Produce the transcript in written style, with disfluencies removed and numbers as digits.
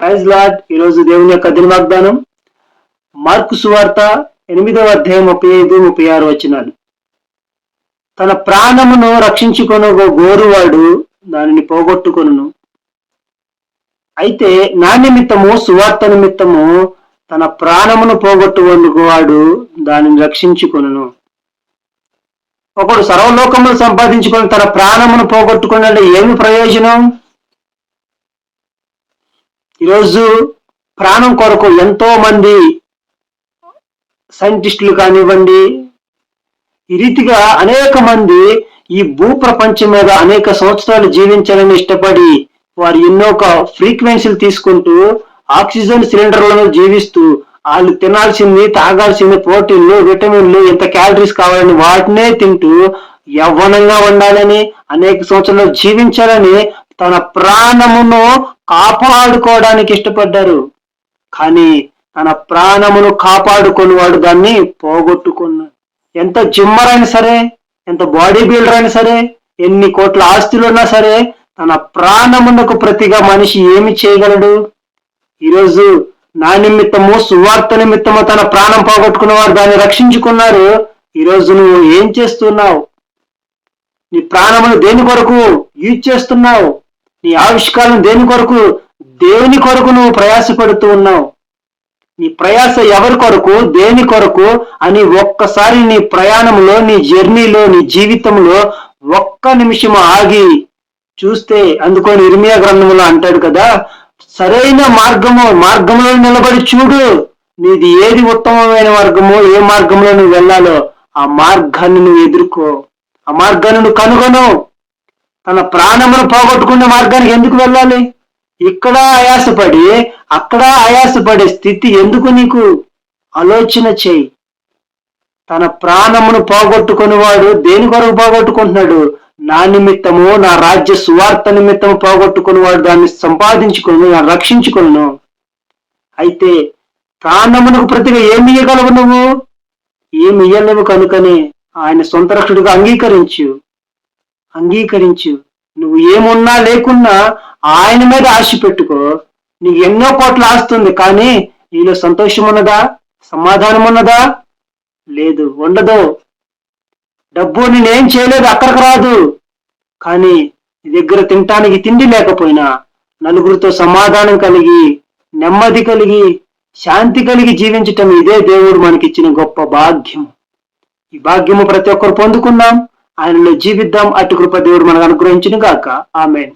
Praise lord. ఈరోజు దేవుని యొక్క దిన వాగ్దానం మార్కు సువార్త 8వ అధ్యాయం 35-36 వచనాలు. తన ప్రాణమును రక్షించుకొను గోరువాడు దానిని పోగొట్టుకొనును. అయితే నా నిమిత్తము సువార్త నిమిత్తము తన ప్రాణమును పోగొట్టుకొనువాడు దానిని రక్షించుకొనును. ఒకడు సర్వలోకమును సంపాదించుకొని తన ప్రాణమును పోగొట్టుకున్నాడు, ఏమి ప్రయోజనం? ఈరోజు ప్రాణం కొరకు ఎంతో మంది సైంటిస్టులు కానివ్వండి, ఈ రీతిగా అనేక మంది ఈ భూ ప్రపంచం మీద అనేక సంవత్సరాలు జీవించాలని ఇష్టపడి వారు ఎన్నో ఫ్రీక్వెన్సీలు తీసుకుంటూ ఆక్సిజన్ సిలిండర్లను జీవిస్తూ వాళ్ళు తినాల్సింది, తాగాల్సింది ప్రోటీన్లు, విటమిన్లు, ఎంత క్యాలరీస్ కావాలని వాటినే తింటూ యవ్వనంగా ఉండాలని, అనేక సంవత్సరాలు జీవించాలని తన ప్రాణమును కాపాడుకోవడానికి ఇష్టపడ్డారు. కానీ తన ప్రాణమును కాపాడుకొని వాడు దాన్ని పోగొట్టుకున్నాడు. ఎంత జిమ్మర్ అయినా సరే, ఎంత బాడీ బిల్డర్ అయినా సరే, ఎన్ని కోట్ల ఆస్తులు ఉన్నా సరే, తన ప్రాణమునకు ప్రతిగా మనిషి ఏమి చేయగలడు? ఈరోజు నా నిమిత్తము సువార్త నిమిత్తము తన ప్రాణం పోగొట్టుకున్న వారు దాన్ని రక్షించుకున్నారు. ఈరోజు నువ్వు ఏం చేస్తున్నావు? నీ ప్రాణమును దేని కొరకు యూజ్ చేస్తున్నావు? నీ ఆవిష్కారం దేని కొరకు? దేవుని కొరకు నువ్వు ప్రయాసపడుతూ ఉన్నావు. నీ ప్రయాస ఎవరి కొరకు, దేని కొరకు అని ఒక్కసారి నీ ప్రయాణంలో, నీ జర్నీలో, నీ జీవితంలో ఒక్క నిమిషం ఆగి చూస్తే, అందుకొని ఇర్మియా గ్రంథంలో అంటాడు కదా, సరైన మార్గంలో నిలబడి చూడు, నీది ఏది ఉత్తమమైన మార్గమో, ఏ మార్గంలో నువ్వు వెళ్ళాలో ఆ మార్గాన్ని నువ్వు ఎదుర్కో, ఆ మార్గాన్ని నువ్వు కనుగొను. తన ప్రాణమును పోగొట్టుకునే మార్గానికి ఎందుకు వెళ్ళాలి? ఇక్కడ ఆయాసపడి అక్కడ ఆయాసపడే స్థితి ఎందుకు నీకు? ఆలోచన చేయి. తన ప్రాణమును పోగొట్టుకుని వాడు దేని కొరకు పోగొట్టుకుంటున్నాడు? నా నిమిత్తము, నా రాజ్య సువార్త నిమిత్తము పోగొట్టుకుని వాడు దాన్ని సంపాదించుకుని రక్షించుకును. అయితే ప్రాణమునకు ప్రతిగా ఏమి ఇయ్యగలవు నువ్వు? ఏమి ఇయ్యలేవు. కనుకనే ఆయన సొంత రక్షకుడిగా అంగీకరించు. నువ్వు ఏమున్నా లేకున్నా ఆయన మీద ఆశ పెట్టుకో. నీకు ఎన్నో కోట్ల ఆస్తుంది, కానీ నీలో సంతోషం ఉన్నదా? సమాధానం ఉన్నదా? లేదు, ఉండదు. డబ్బు నేనేం చేయలేదు, అక్కడికి రాదు. కానీ నీ దగ్గర తినటానికి తిండి లేకపోయినా నలుగురితో సమాధానం కలిగి, నెమ్మది కలిగి, శాంతి కలిగి జీవించటం, ఇదే దేవుడు మనకిచ్చిన గొప్ప భాగ్యం. ఈ భాగ్యము ప్రతి ఒక్కరు పొందుకుందాం, ఆయనలో జీవిద్దాం. అటు కృప దేవుడు మనకు అనుగ్రహించును గాక. ఆమేన్.